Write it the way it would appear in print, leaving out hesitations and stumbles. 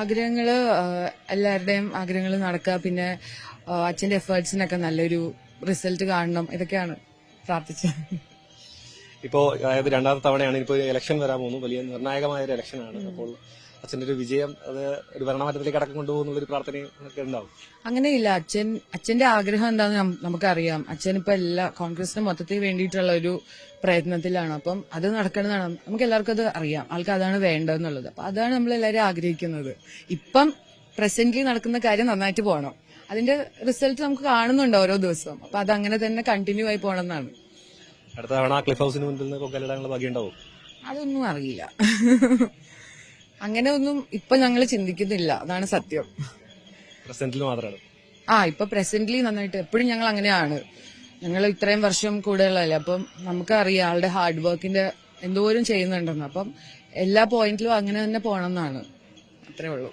ആഗ്രഹങ്ങള് എല്ലാവരുടെയും ആഗ്രഹങ്ങൾ നടക്കുക, പിന്നെ അച്ഛന്റെ എഫേർട്സിനൊക്കെ നല്ലൊരു റിസൾട്ട് കാണണം, ഇതൊക്കെയാണ് പ്രാർത്ഥിച്ചത്. ഇപ്പോ അതായത് രണ്ടാമത്തെ തവണയാണ് ഇപ്പോ ഇലക്ഷൻ വരാൻ പോകുന്നു. വലിയ നിർണായകമായ ഒരു ഇലക്ഷനാണ്. അപ്പോൾ അച്ഛന്റെ ഒരു വിജയം അത് ഒരു ഭരണമാറ്റത്തിലേക്ക് അടക്കം കൊണ്ടുപോകുന്നുള്ളൊരു പ്രാർത്ഥനയും ഒക്കെ ഉണ്ടാവും. അങ്ങനെയില്ല, അച്ഛന്റെ ആഗ്രഹം എന്താന്ന് നമുക്കറിയാം. അച്ഛൻ ഇപ്പൊ കോൺഗ്രസിന് മൊത്തത്തിൽ വേണ്ടിയിട്ടുള്ള ഒരു പ്രയത്നത്തിലാണ്. അപ്പം അത് നടക്കണമെന്നാണ് നമുക്ക് എല്ലാവർക്കും അത് അറിയാം. ആൾക്ക് അതാണ് വേണ്ടതെന്നുള്ളത്. അപ്പൊ അതാണ് നമ്മൾ എല്ലാവരും ആഗ്രഹിക്കുന്നത്. ഇപ്പം പ്രസന്റ്ലി നടക്കുന്ന കാര്യം നന്നായിട്ട് പോകണം. അതിന്റെ റിസൾട്ട് നമുക്ക് കാണുന്നുണ്ട് ഓരോ ദിവസവും. അപ്പൊ അത് അങ്ങനെ തന്നെ കണ്ടിന്യൂ ആയി പോകണം എന്നാണ്. അടുത്ത തവണ ക്ലിഫ് ഹൗസിന് മുൻപിൽ നിന്ന് കൊക്കലിടാനുള്ള ഭാഗ്യം ഉണ്ടാവും. അതൊന്നും അറിയില്ല. അങ്ങനെ ഒന്നും ഇപ്പൊ ഞങ്ങൾ ചിന്തിക്കുന്നില്ല, അതാണ് സത്യം. പ്രസന്റിൽ മാത്രമാണ്. ഇപ്പൊ പ്രസന്റ്ലി നന്നായിട്ട് എപ്പോഴും ഞങ്ങൾ അങ്ങനെയാണ്. ഞങ്ങൾ ഇത്രയും വർഷം കൂടുതലല്ലേ, അപ്പം നമുക്കറിയാം ആളുടെ ഹാർഡ് വർക്കിന്റെ എന്തോരം ചെയ്യുന്നുണ്ടെന്ന്. അപ്പം എല്ലാ പോയിന്റിലും അങ്ങനെ തന്നെ പോകണം എന്നാണ്. അത്രേ ഉള്ളൂ.